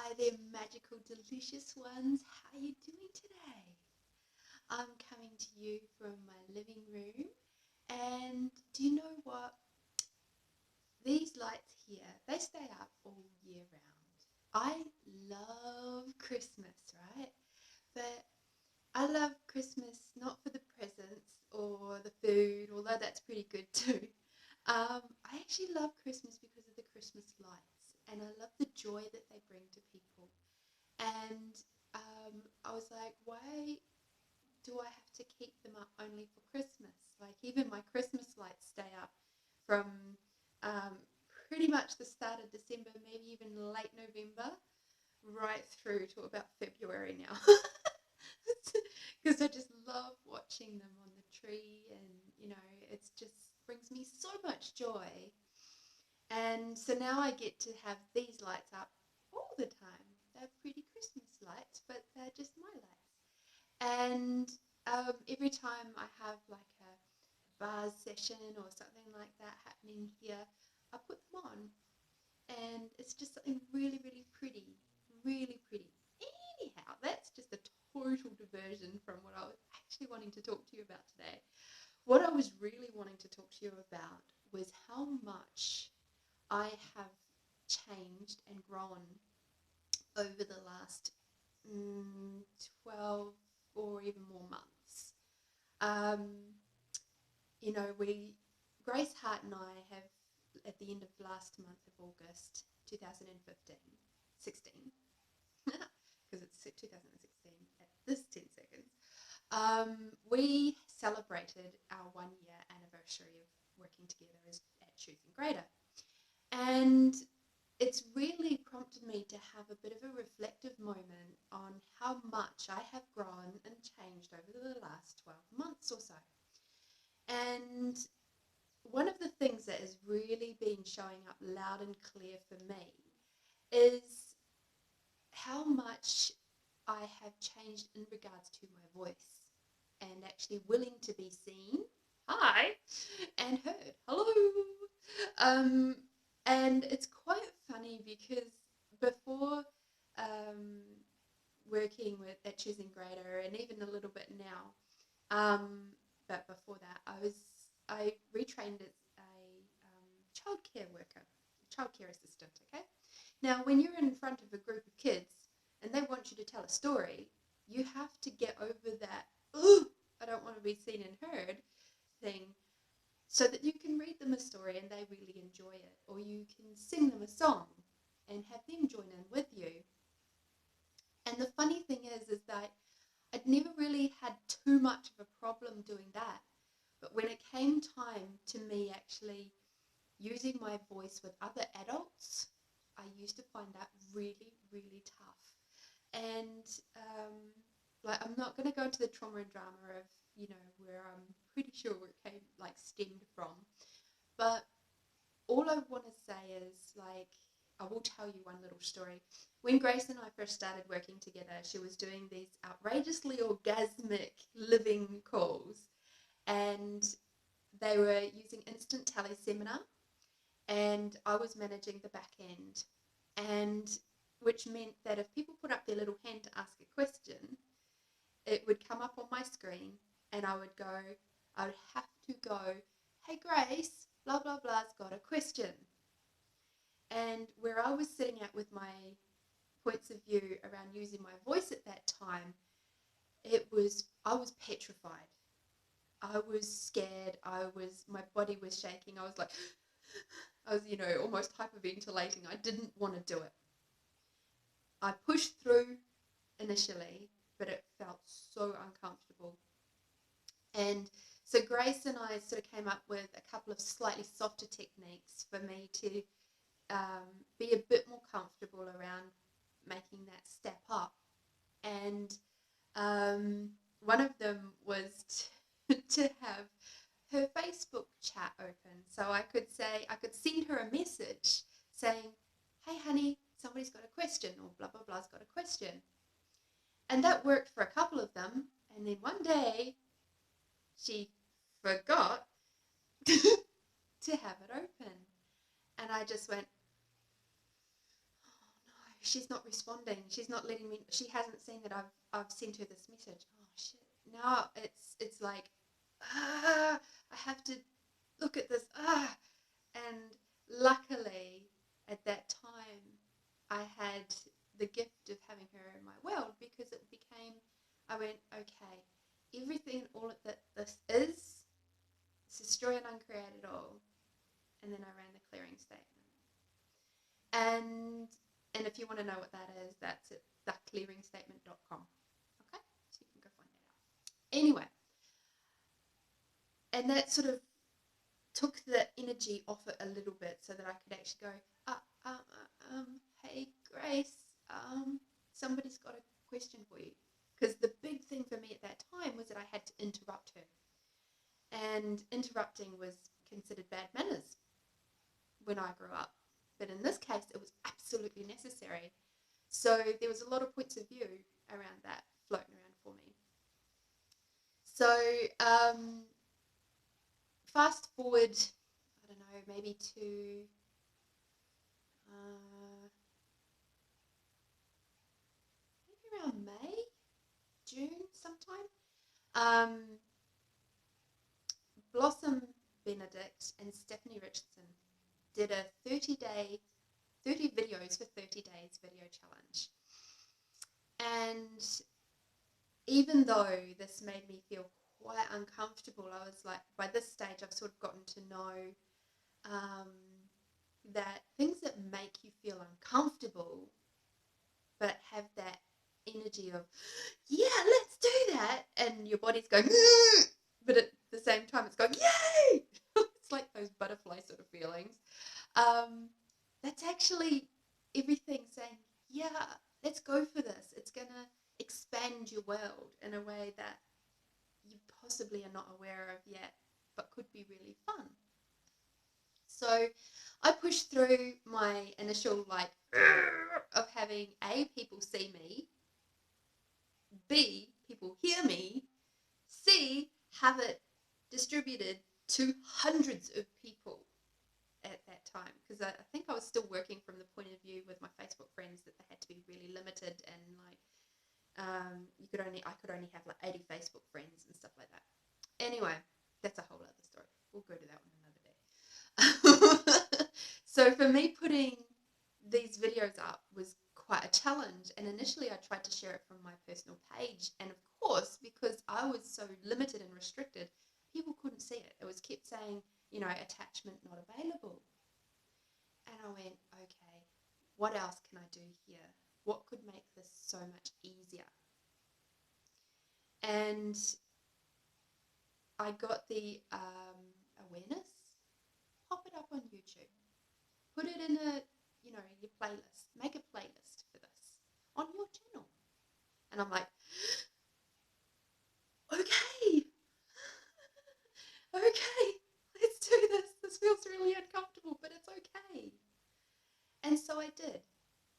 Hi there, magical, delicious ones. How are you doing today? I'm coming to you from my living room, and do you know what? These lights here, they stay up all year round. I love Christmas, right? But I love Christmas not for the presents or the food, although that's pretty good too. I actually love Christmas because of the Christmas lights, and I love the joy that they bring to people. And I was like, why do I have to keep them up only for Christmas? Like, even my Christmas lights stay up from um, pretty much the start of December, maybe even late November, right through to about February now. Because I just love watching them on the tree, and it's just brings me so much joy. And so now I get to have these lights up all the time. They're pretty Christmas lights, but they're just my lights. And every time I have like a bars session or something like that happening here, I put them on. And it's just something really, really pretty. Really pretty. Anyhow, that's just a total diversion from what I was actually wanting to talk to you about today. What I was really wanting to talk to you about was how much I have changed and grown over the last 12 or even more months. Um, Grace Hart and I have, at the end of last month of August 2015, 16, because it's 2016 at this 10 seconds, we celebrated our 1 year anniversary of working together at Choosing Greater. And it's really prompted me to have a bit of a reflective moment on how much I have grown and changed over the last 12 months or so. And one of the things that has really been showing up loud and clear for me is how much I have changed in regards to my voice and actually willing to be seen, hi, and heard, hello. Um, and it's quite funny because before um, working with at Choosing Greater, and even a little bit now, but before that, I retrained as a childcare worker, childcare assistant. Okay, now when you're in front of a group of kids and they want you to tell a story, you have to get over that. Ooh, I don't want to be seen and heard thing, so that you can read them a story and they really enjoy it, or you can sing them a song and have them join in with you. And the funny thing is that I'd never really had too much of a problem doing that. But when it came time to me actually using my voice with other adults, I used to find that really, really tough. And like, I'm not going to go into the trauma and drama of, where I'm pretty sure where it came, like, stemmed from. But all I want to say is, like, I will tell you one little story. When Grace and I first started working together, she was doing these outrageously orgasmic living calls, and they were using instant teleseminar, and I was managing the back end, and which meant that if people put up their little hand to ask a question, it would come up on my screen, and I would have to go, hey Grace, blah blah blah's got a question. And where I was sitting at with my points of view around using my voice at that time, I was petrified. I was scared. My body was shaking. I was like, I was, almost hyperventilating. I didn't want to do it. I pushed through initially, but it felt so uncomfortable. And so Grace and I sort of came up with a couple of slightly softer techniques for me to be a bit more comfortable around making that step up. And one of them was to have her Facebook chat open, so I could send her a message saying, hey honey, somebody's got a question, or blah blah blah's got a question. And that worked for a couple of them, and then one day she forgot to have it open, and I just went, oh no, she's not responding. She's not letting me. She hasn't seen that I've sent her this message. Oh shit! Now it's like, I have to look at this. And luckily at that time I had the gift of having her in my world, because it became. I went, okay, everything, all that this is destroy and uncreate it all. And then I ran the clearing statement. And if you want to know what that is, that's at theclearingstatement.com. Okay? So you can go find that out. Anyway, and that sort of took the energy off it a little bit, so that I could actually go, hey Grace, somebody's got a question for you. Because the big thing for me at that time was that I had to interrupt her. And interrupting was considered bad manners when I grew up. But in this case, it was absolutely necessary. So there was a lot of points of view around that floating around for me. So fast forward, I don't know, maybe to maybe around May, June sometime. Blossom Benedict and Stephanie Richardson did a 30 videos for 30 days video challenge. And even though this made me feel quite uncomfortable, I was like, by this stage I've sort of gotten to know that things that make you feel uncomfortable but have that energy of, yeah, let's do that, and your body's going, but at the same time it's going, yay! It's like those butterfly sort of feelings. That's actually everything saying, yeah, let's go for this. It's going to expand your world in a way that you possibly are not aware of yet, but could be really fun. So I pushed through my initial of having A, people see me, B, people hear me, C, have it distributed to hundreds of people at that time, because I think I was still working from the point of view with my Facebook friends that they had to be really limited, and I could only have 80 Facebook friends and stuff like that. Anyway, that's a whole other story. We'll go to that one another day. So for me, putting these videos up was quite a challenge, and initially I tried to share it from my personal page, and of course, because I was so limited and restricted, people couldn't see it. It was kept saying, attachment not available. And I went, okay, what else can I do here? What could make this so much easier? And I got the awareness, pop it up on YouTube, put it in your playlist, make a playlist for this on your channel. And I'm like, okay, let's do this. This feels really uncomfortable, but it's okay. And so I did.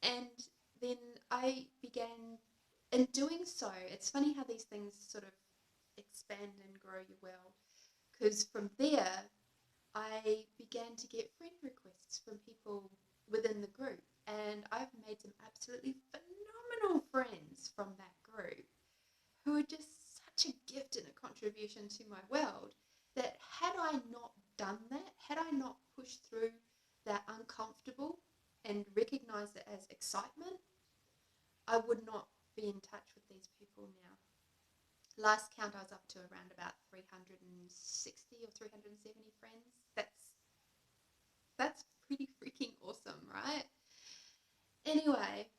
And then I began, in doing so, it's funny how these things sort of expand and grow your world, because from there I began to get friend requests from people within the group, and I've made some absolutely phenomenal friends from that group who are just such a gift and a contribution to my world, that had I not done that, had I not pushed through that uncomfortable and recognized it as excitement, I would not be in touch with these people now. Last count, I was up to around about 360 or 370 friends. That's pretty freaking awesome, right? Anyway,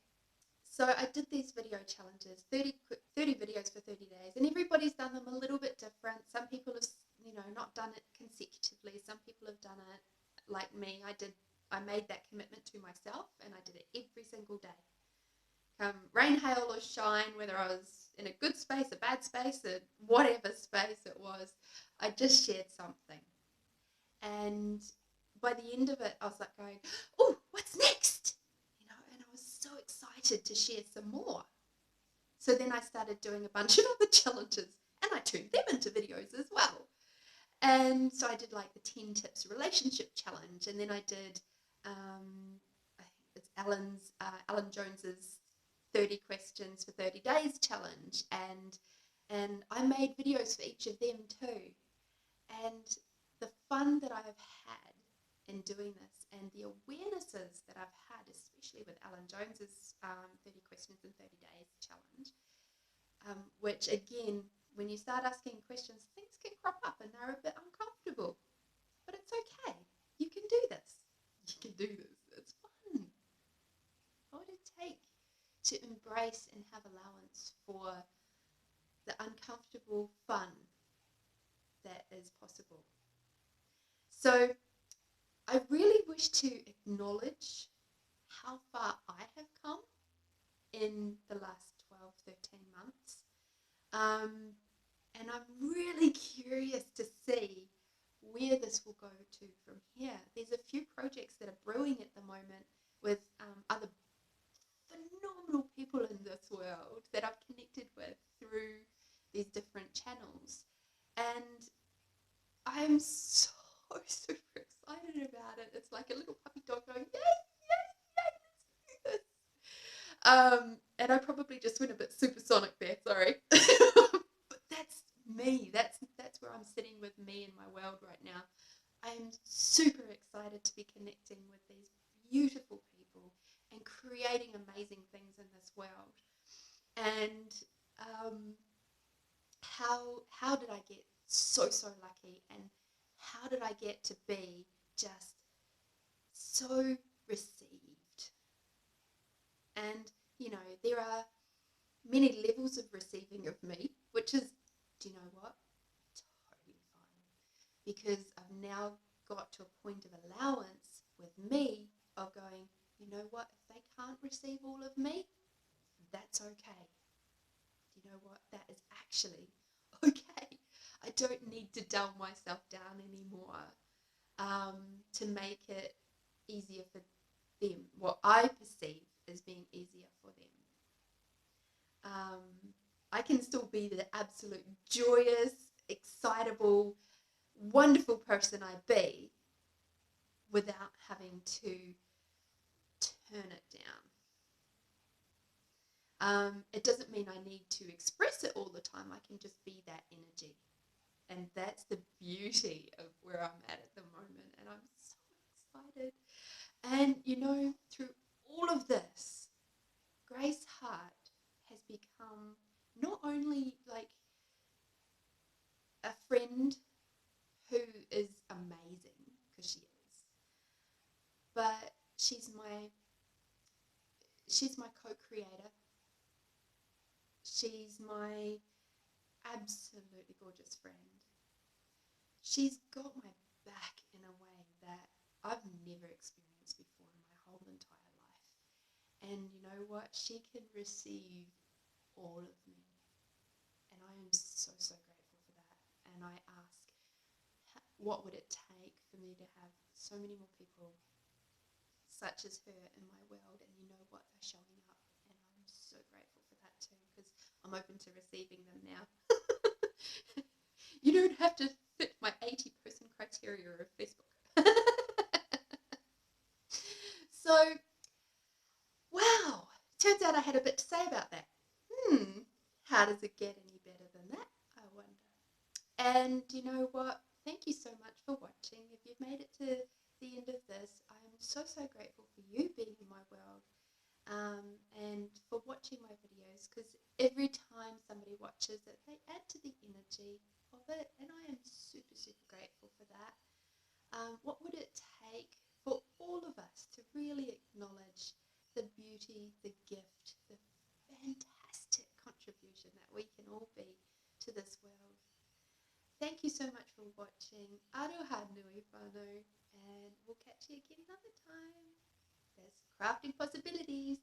so I did these video challenges, 30 videos for 30 days, and everybody's done them a little bit different. Some people have, not done it consecutively. Some people have done it like me. I made that commitment to myself, and I did it every single day. Rain, hail, or shine, whether I was in a good space, a bad space, or whatever space it was, I just shared something. And by the end of it, I was like going, oh, what's next? And I was so excited to share some more. So then I started doing a bunch of other challenges, and I turned them into videos as well. And so I did the 10 tips relationship challenge, and then I did, I think it's Alan Jones's 30 questions for 30 days challenge, and I made videos for each of them too. And the fun that I've had in doing this, and the awarenesses that I've had, especially with Alan Jones's 30 questions in 30 days challenge, which again, when you start asking questions, things can crop up and they're a bit uncomfortable, but it's okay. You can do this. You can do this. It's fun. What would it take to embrace and have allowance for the uncomfortable fun that is possible? So I really wish to acknowledge how far I have come in the last 12, 13 months. And I'm really curious to see where this will go to from here. There's a few projects that are brewing at the moment with other phenomenal people in this world that I've connected with through these different channels. And I'm so super excited about it. It's like a little puppy dog going, yay, yay, yay, let's do this. And I probably just went a bit supersonic there, sorry. But that's me. That's where I'm sitting with me in my world right now. I am super excited to be connecting with these beautiful people and creating amazing things in this world. And how did I get so lucky, and how did I get to be just so received? And you know, there are many levels of receiving of me, which is, do you know what, totally fine, because I've now got to a point of allowance with me of going, you know what, if they can't receive all of me, that's okay. Do you know what, that is actually okay. I don't need to dull myself down anymore to make it easier for them, what I perceive as being easier for them. I can still be the absolute joyous, excitable, wonderful person I be without having to turn it down. It doesn't mean I need to express it all the time. I can just be that energy. And that's the beauty of where I'm at the moment. And I'm so excited. And, you know, through all of this, Grace Hart has become not only like a friend who is amazing, because she is, but she's my co-creator. She's my absolutely gorgeous friend. She's got my back in a way that I've never experienced before in my whole entire life. And you know what? She can receive all of me. And I am so grateful for that. And I ask, what would it take for me to have so many more people such as her in my world? And you know what? They're showing up. And I'm so grateful for that too, because I'm open to receiving them now. You don't have to fit my 80-person criteria of Facebook. So, wow. Turns out I had a bit to say about that. How does it get any better than that, I wonder? And you know what? Thank you so much for watching. If you've made it to the end of this, I am so grateful for you being in my world, and for watching my videos, because every time somebody watches it, they add to the energy of it, and I am super grateful for that. What would it take for all of us to really acknowledge the beauty, the gift, the fantastic contribution that we can all be to this world? Thank you so much for watching. Aroha nui whānau, and we'll catch you again another time. There's crafting possibilities.